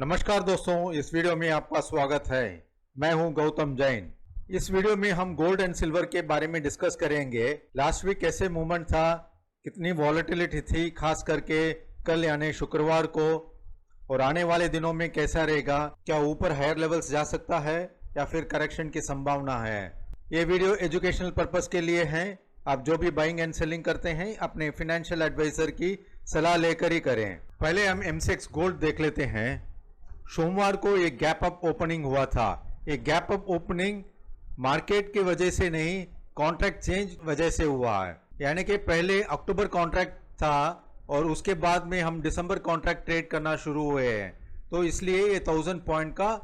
नमस्कार दोस्तों, इस वीडियो में आपका स्वागत है। मैं हूं गौतम जैन। इस वीडियो में हम गोल्ड एंड सिल्वर के बारे में डिस्कस करेंगे। लास्ट वीक कैसे मूवमेंट था, कितनी वॉलेटिलिटी थी, खास करके कल यानी शुक्रवार को, और आने वाले दिनों में कैसा रहेगा, क्या ऊपर हायर लेवल्स जा सकता है या फिर करेक्शन की संभावना है। ये वीडियो एजुकेशनल पर्पस के लिए है। आप जो भी बाइंग एंड सेलिंग करते हैं अपने फाइनेंशियल एडवाइजर की सलाह लेकर ही करें। पहले हम एमसीएक्स गोल्ड देख लेते हैं। सोमवार को एक गैप अप ओपनिंग हुआ था। एक गैप अप ओपनिंग मार्केट की वजह से नहीं, कॉन्ट्रैक्ट चेंज वजह से हुआ है। यानी कि पहले अक्टूबर कॉन्ट्रैक्ट था और उसके बाद में हम दिसंबर कॉन्ट्रैक्ट ट्रेड करना शुरू हुए हैं, तो इसलिए ये 1000 पॉइंट का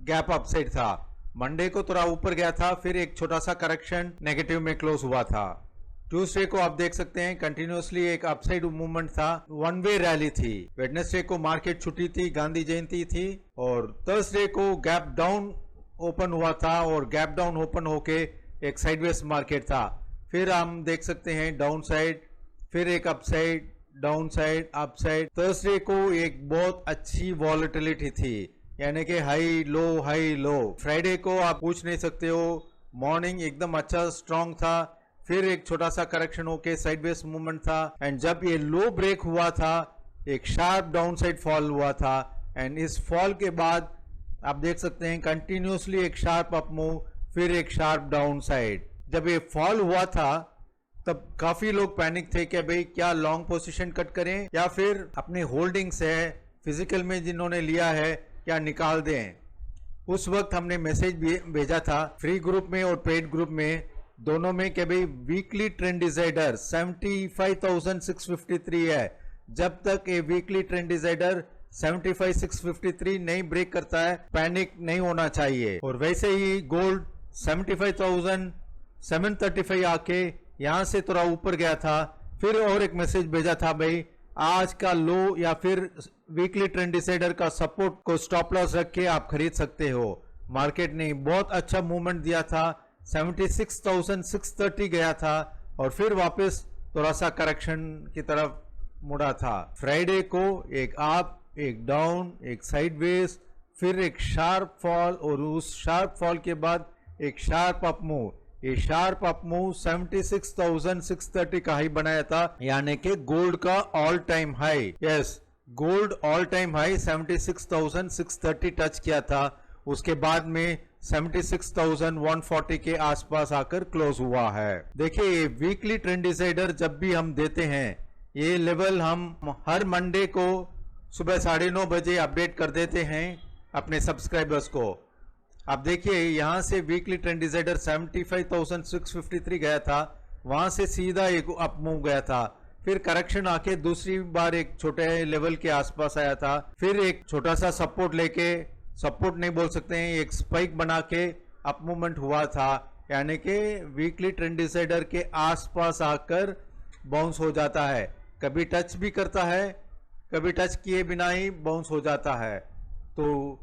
गैप अप साइड था। मंडे को थोड़ा ऊपर गया था, फिर एक छोटा सा करेक्शन नेगेटिव में क्लोज हुआ था। ट्यूसडे को आप देख सकते हैं कंटिन्यूसली एक अपसाइड मूवमेंट था, वन वे रैली थी। वेडनेसडे को मार्केट छुट्टी थी, गांधी जयंती थी, और थर्सडे को गैप डाउन ओपन हुआ था और गैप डाउन ओपन होके एक साइडवेज मार्केट था। फिर हम देख सकते हैं डाउन साइड, फिर एक upside, down side, upside. Thursday को एक बहुत अच्छी वॉलेटिलिटी थी, यानी कि high low high low. Friday को आप पूछ नहीं सकते हो, मॉर्निंग एकदम अच्छा स्ट्रांग था, फिर एक छोटा सा करेक्शन होके साइडवेज मूवमेंट था, एंड जब ये लो ब्रेक हुआ था एक शार्प डाउन साइड फॉल हुआ था। एंड इस फॉल के बाद आप देख सकते हैं कंटिन्यूसली एक शार्प अप मूव, फिर एक शार्प डाउन साइड। जब ये फॉल हुआ था तब काफी लोग पैनिक थे कि भाई क्या लॉन्ग पोजीशन कट करें या फिर अपने होल्डिंग्स है फिजिकल में जिन्होंने लिया है क्या निकाल दें। उस वक्त हमने मैसेज भेजा था फ्री ग्रुप में और पेड ग्रुप में, दोनों में कि भाई वीकली ट्रेंड डिसाइडर 75,653 है। जब तक ये वीकली ट्रेंड डिसाइडर 75,653 नहीं ब्रेक करता है, पैनिक नहीं होना चाहिए। और वैसे ही गोल्ड 75,735 आके यहां से थोड़ा ऊपर गया था, फिर और एक मैसेज भेजा था भाई आज का लो या फिर वीकली ट्रेंड डिसाइडर का सपोर्ट को स्टॉप लॉस रख के आप खरीद सकते हो। मार्केट ने बहुत अच्छा मूवमेंट दिया था, 76,630 गया था और फिर वापस थोड़ा सा करेक्शन की तरफ मुड़ा था। फ्राइडे को एक अप, एक डाउन, एक साइडवेज, फिर एक शार्प फॉल, और उस शार्प फॉल के बाद एक शार्प अप मूव। ये शार्प अप मूव 76,630 का हाई बनाया था, यानी कि गोल्ड का all time high. Yes, gold all time high 76,630 touch किया था। उसके बाद में 76,140 के आसपास आकर क्लोज हुआ है। देखिए वीकली ट्रेंड डिसाइडर जब भी हम देते हैं, ये लेवल हम हर मंडे को सुबह 9:30 बजे अपडेट कर देते हैं अपने सब्सक्राइबर्स को। अब देखिए यहां से वीकली ट्रेंड डिसाइडर 75,653 गया था, वहां से सीधा एक अप मूव गया था, फिर करेक्शन आके दूसरी बार एक छोटे लेवल के आसपास आया था, फिर एक छोटा सा सपोर्ट लेके, सपोर्ट नहीं बोल सकते हैं, एक स्पाइक बना के अप मूवमेंट हुआ था, यानी कि वीकली ट्रेंड डिसाइडर के आसपास आकर बाउंस हो जाता है। कभी टच भी करता है, कभी टच किए बिना ही बाउंस हो जाता है। तो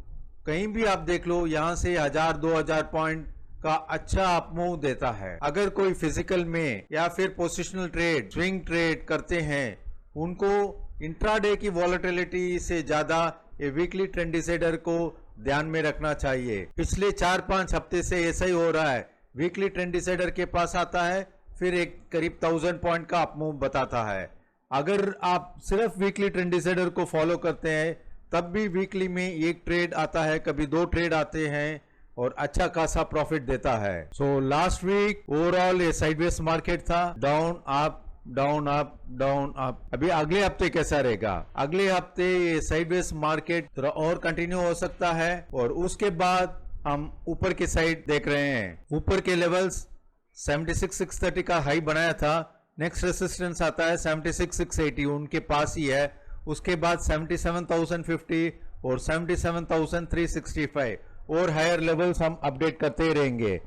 कहीं भी आप देख लो, यहां से 1000-2000 पॉइंट का अच्छा अप मूव देता है। अगर कोई फिजिकल में या फिर पोजिशनल ट्रेड, स्विंग ट्रेड करते हैं, उनको इंट्राडे की वॉलेटिलिटी से ज्यादा ये वीकली ट्रेंड डिसाइडर को ध्यान में रखना चाहिए। पिछले 4-5 हफ्ते से ऐसा ही हो रहा है, वीकली ट्रेंड डिसाइडर के पास आता है, फिर एक करीब 1000 पॉइंट का अप मूव बताता है। अगर आप सिर्फ वीकली ट्रेंड डिसाइडर को फॉलो करते हैं तब भी वीकली में एक ट्रेड आता है, कभी 2 ट्रेड आते हैं और अच्छा खासा प्रॉफिट देता है। सो लास्ट वीक ओवरऑल ये साइडवेज मार्केट था, down up down up down up. अभी अगले हफ्ते कैसा रहेगा? अगले हफ्ते ये साइडवेज मार्केट थोड़ा और कंटिन्यू हो सकता है और उसके बाद हम ऊपर की साइड देख रहे हैं। ऊपर के लेवल्स 76,630 का हाई बनाया था, नेक्स्ट रेसिस्टेंस आता है 76,680, उनके पास ही है। उसके बाद 77,050 और 77,365 और हायर लेवल्स हम अपडेट करते ही रहेंगे।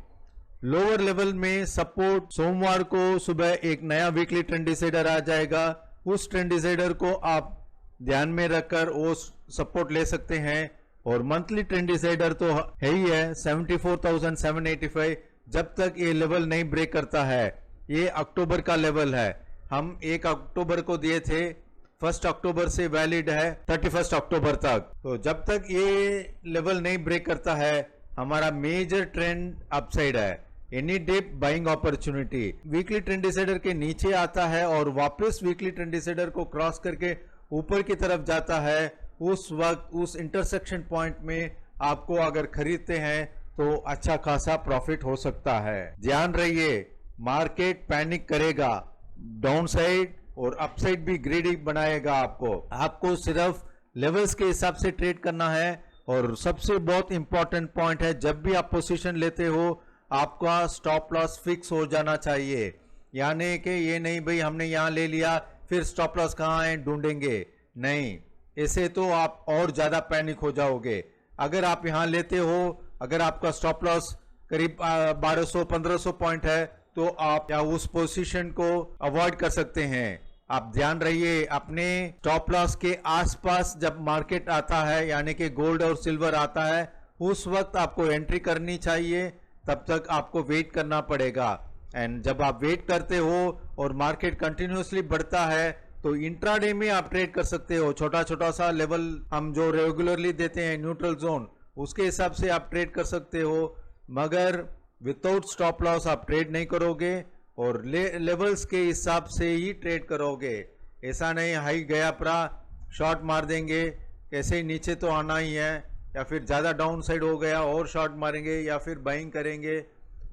लोअर लेवल में सपोर्ट सोमवार को सुबह एक नया वीकली ट्रेंड डिसाइडर आ जाएगा, उस ट्रेंड डिसाइडर को आप ध्यान में रखकर वो सपोर्ट ले सकते हैं। और मंथली ट्रेंड डिसाइडर तो है ही है 74,785। जब तक ये लेवल नहीं ब्रेक करता है, ये अक्टूबर का लेवल है, हम 1 अक्टूबर को दिए थे 1 अक्टूबर से वैलिड है 31 अक्टूबर तक। तो जब तक ये लेवल नहीं ब्रेक करता है हमारा मेजर ट्रेंड अपसाइड है। Any dip buying opportunity. Weekly trend decider के नीचे आता है और वापस वीकली ट्रेंड डिसाइडर को क्रॉस करके ऊपर की तरफ जाता है, उस वक्त उस इंटरसेक्शन पॉइंट में आपको अगर खरीदते हैं तो अच्छा खासा प्रॉफिट हो सकता है। ध्यान रहिए, मार्केट पैनिक करेगा, डाउन साइड और अपसाइड भी ग्रीडी बनाएगा। आपको सिर्फ लेवल्स के हिसाब से ट्रेड करना है। और सबसे बहुत इंपॉर्टेंट पॉइंट है, जब भी आप पोजीशन लेते हो आपका स्टॉप लॉस फिक्स हो जाना चाहिए। यानी कि ये नहीं भाई हमने यहाँ ले लिया फिर स्टॉप लॉस कहाँ है ढूंढेंगे, नहीं, ऐसे तो आप और ज्यादा पैनिक हो जाओगे। अगर आप यहाँ लेते हो, अगर आपका स्टॉप लॉस करीब 1200-1500 पॉइंट है तो आप या उस पोजीशन को अवॉइड कर सकते हैं। आप ध्यान रहिए, अपने स्टॉप लॉस के आसपास जब मार्केट आता है यानी कि गोल्ड और सिल्वर आता है उस वक्त आपको एंट्री करनी चाहिए, तब तक आपको वेट करना पड़ेगा। एंड जब आप वेट करते हो और मार्केट कंटिन्यूसली बढ़ता है तो इंट्राडे में आप ट्रेड कर सकते हो। छोटा छोटा सा लेवल हम जो रेगुलरली देते हैं न्यूट्रल जोन, उसके हिसाब से आप ट्रेड कर सकते हो, मगर विदाउट स्टॉप लॉस आप ट्रेड नहीं करोगे और लेवल्स के हिसाब से ही ट्रेड करोगे। ऐसा नहीं हाई गया पूरा शॉर्ट मार देंगे, कैसे नीचे तो आना ही है, या फिर ज्यादा डाउन साइड हो गया और शॉर्ट मारेंगे या फिर बाइंग करेंगे।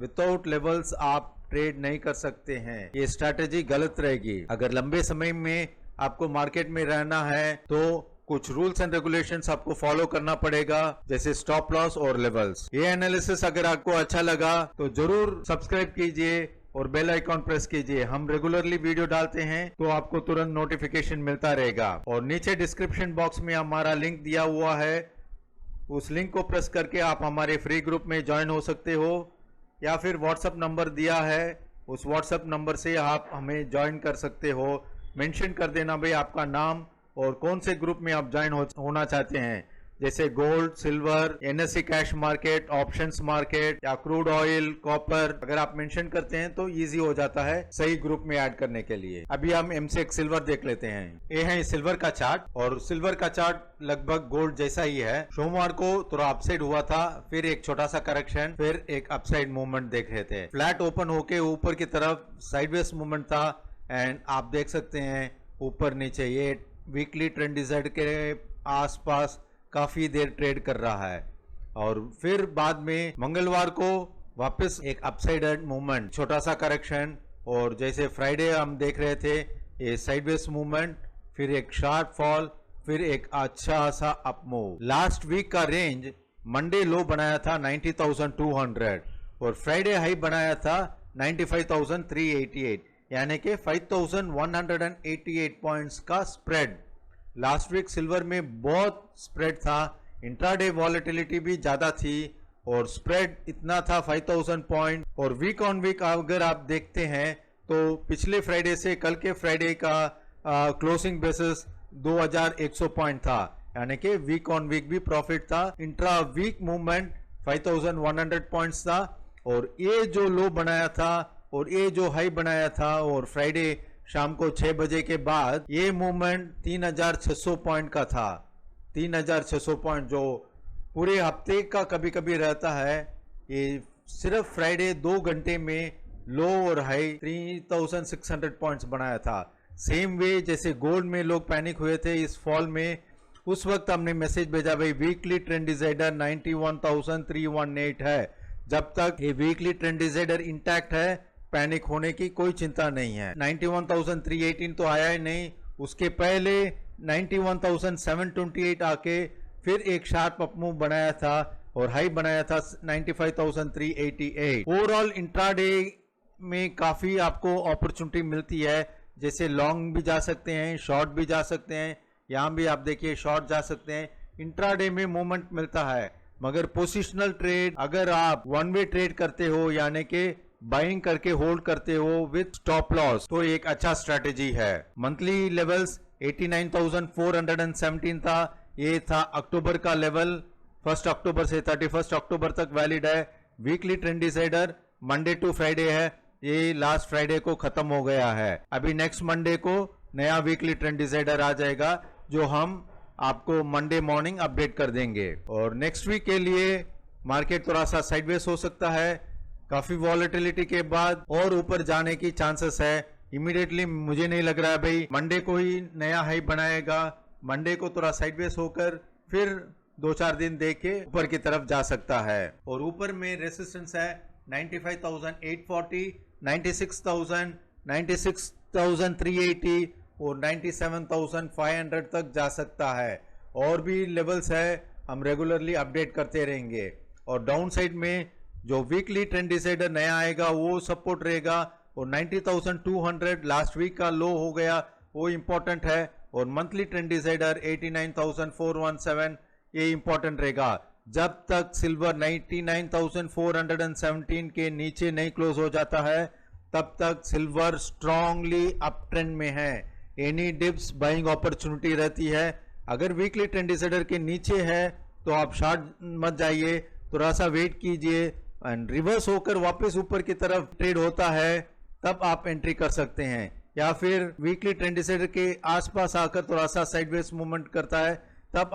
विदाउट लेवल्स आप ट्रेड नहीं कर सकते हैं, ये स्ट्रैटेजी गलत रहेगी। अगर लंबे समय में आपको मार्केट में रहना है तो कुछ रूल्स एंड रेगुलेशंस आपको फॉलो करना पड़ेगा, जैसे स्टॉप लॉस और लेवल्स। ये एनालिसिस अगर आपको अच्छा लगा तो जरूर सब्सक्राइब कीजिए और बेल आइकॉन प्रेस कीजिए। हम रेगुलरली वीडियो डालते हैं तो आपको तुरंत नोटिफिकेशन मिलता रहेगा। और नीचे डिस्क्रिप्शन बॉक्स में हमारा लिंक दिया हुआ है, उस लिंक को प्रेस करके आप हमारे फ्री ग्रुप में ज्वाइन हो सकते हो, या फिर व्हाट्सएप नंबर दिया है उस व्हाट्सएप नंबर से आप हमें ज्वाइन कर सकते हो। मेंशन कर देना भाई आपका नाम और कौन से ग्रुप में आप ज्वाइन होना चाहते हैं, जैसे gold, silver, NSC cash market, options market या क्रूड ऑयल, कॉपर। अगर आप मेंशन करते हैं तो इजी हो जाता है सही ग्रुप में ऐड करने के लिए। अभी हम एमसेक्स सिल्वर देख लेते हैं। ये है सिल्वर का चार्ट, और सिल्वर का चार्ट लगभग गोल्ड जैसा ही है। सोमवार को थोड़ा अपसाइड हुआ था, फिर एक छोटा सा करेक्शन, फिर एक अपसाइड मूवमेंट देख रहे थे। फ्लैट ओपन होके ऊपर की तरफ साइडवेज मूवमेंट था, एंड आप देख सकते हैं ऊपर नीचे ये वीकली ट्रेंड डिसाइड के आसपास काफी देर ट्रेड कर रहा है। और फिर बाद में मंगलवार को वापस एक अपसाइड मूवमेंट, छोटा सा करेक्शन, और जैसे फ्राइडे हम देख रहे थे ये साइडवेज मूवमेंट, फिर एक शार्प फॉल, फिर एक अच्छा सा अप मूव। लास्ट वीक का रेंज मंडे लो बनाया था 90,200 और फ्राइडे हाई बनाया था 95,388, यानी कि 5,188 पॉइंट्स का स्प्रेड। लास्ट वीक सिल्वर में बहुत स्प्रेड था, इंट्राडे वॉलेटिलिटी भी ज्यादा थी और स्प्रेड इतना था 5,000 पॉइंट। और वीक ऑन वीक अगर आप देखते हैं तो पिछले फ्राइडे से कल के फ्राइडे का क्लोजिंग बेसिस 2,100 पॉइंट था, यानी कि वीक ऑन वीक भी प्रॉफिट था। इंट्रा वीक मूवमेंट 5,100 पॉइंट्स था, और ये जो लो बनाया था और ये जो हाई बनाया था, और फ्राइडे शाम को 6 बजे के बाद ये मूवमेंट 3,600 पॉइंट का था। 3,600 पॉइंट जो पूरे हफ्ते का कभी कभी रहता है, ये सिर्फ फ्राइडे 2 घंटे में लो और हाई 3,600 पॉइंट्स बनाया था। सेम वे जैसे गोल्ड में लोग पैनिक हुए थे इस फॉल में, उस वक्त हमने मैसेज भेजा भाई वीकली ट्रेंड डिसाइडर 91,318 है। जब तक ये वीकली ट्रेंड डिसाइडर इंटैक्ट है पैनिक होने की कोई चिंता नहीं है। 91,318 तो आया ही नहीं, उसके पहले 91,728 आके फिर एक शार्प अप मूव बनाया था और हाई बनाया था 95,388। ओवरऑल इंट्राडे में काफी आपको अपॉर्चुनिटी मिलती है, जैसे लॉन्ग भी जा सकते हैं, शॉर्ट भी जा सकते हैं। यहाँ भी आप देखिए शॉर्ट जा सकते हैं। इंट्राडे में मूवमेंट मिलता है, मगर पोजिशनल ट्रेड अगर आप वन वे ट्रेड करते हो यानी कि बाइंग करके होल्ड करते हो विद स्टॉप लॉस, तो एक अच्छा स्ट्रेटेजी है। मंथली लेवल्स 89,417 था, ये था अक्टूबर का लेवल। 1 अक्टूबर से 31 अक्टूबर तक वैलिड है। Weekly trend decider Monday to Friday है, ये लास्ट फ्राइडे को खत्म हो गया है। अभी नेक्स्ट मंडे को नया वीकली ट्रेंड डिसाइडर आ जाएगा जो हम आपको मंडे मॉर्निंग अपडेट कर देंगे। और नेक्स्ट वीक के लिए मार्केट थोड़ा सा साइडवेज हो सकता है, काफी वॉलेटिलिटी के बाद और ऊपर जाने की चांसेस है। इमीडिएटली मुझे नहीं लग रहा है भाई मंडे को ही नया हाई बनाएगा। मंडे को थोड़ा साइडवेज होकर फिर 2-4 दिन देख के ऊपर की तरफ जा सकता है। और ऊपर में रेसिस्टेंस है 95,840, 96,000, 96,380 और 97,500 तक जा सकता है। और भी लेवल्स है, हम रेगुलरली अपडेट करते रहेंगे। और डाउन साइड में जो वीकली ट्रेंड डिसाइडर नया आएगा वो सपोर्ट रहेगा। और 90,200 लास्ट वीक का लो हो गया, वो इंपॉर्टेंट है। और मंथली ट्रेंड डिसाइडर 89,417 ये इंपॉर्टेंट रहेगा। जब तक सिल्वर 99,417 के नीचे नहीं क्लोज हो जाता है तब तक सिल्वर स्ट्रांगली अप ट्रेंड में है। एनी डिप्स बाइंग अपॉर्चुनिटी रहती है। अगर वीकली ट्रेंड डिसाइडर के नीचे है तो आप शॉर्ट मत जाइए, थोड़ा सा वेट कीजिए। एंड रिवर्स होकर वापस ऊपर की तरफ ट्रेड होता है तब आप एंट्री कर सकते हैं, या फिर वीकली ट्रेंड डिसाइडर के आसपास आकर थोड़ा सा साइडवेज मूवमेंट करता है तब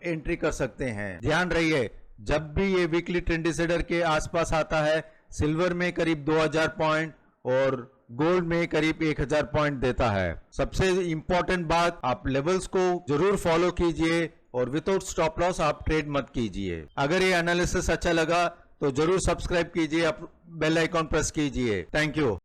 एंट्री कर सकते हैं। ध्यान रहिए, जब भी ये वीकली ट्रेंड डिसाइडर के आसपास आता है सिल्वर में करीब 2000 पॉइंट और गोल्ड में करीब 1000 पॉइंट देता है। सबसे इंपॉर्टेंट बात, आप लेवल्स को जरूर फॉलो कीजिए और विदाउट स्टॉप लॉस आप ट्रेड मत कीजिए। अगर ये एनालिसिस अच्छा लगा तो जरूर सब्सक्राइब कीजिए, बेल आइकॉन प्रेस कीजिए। Thank you.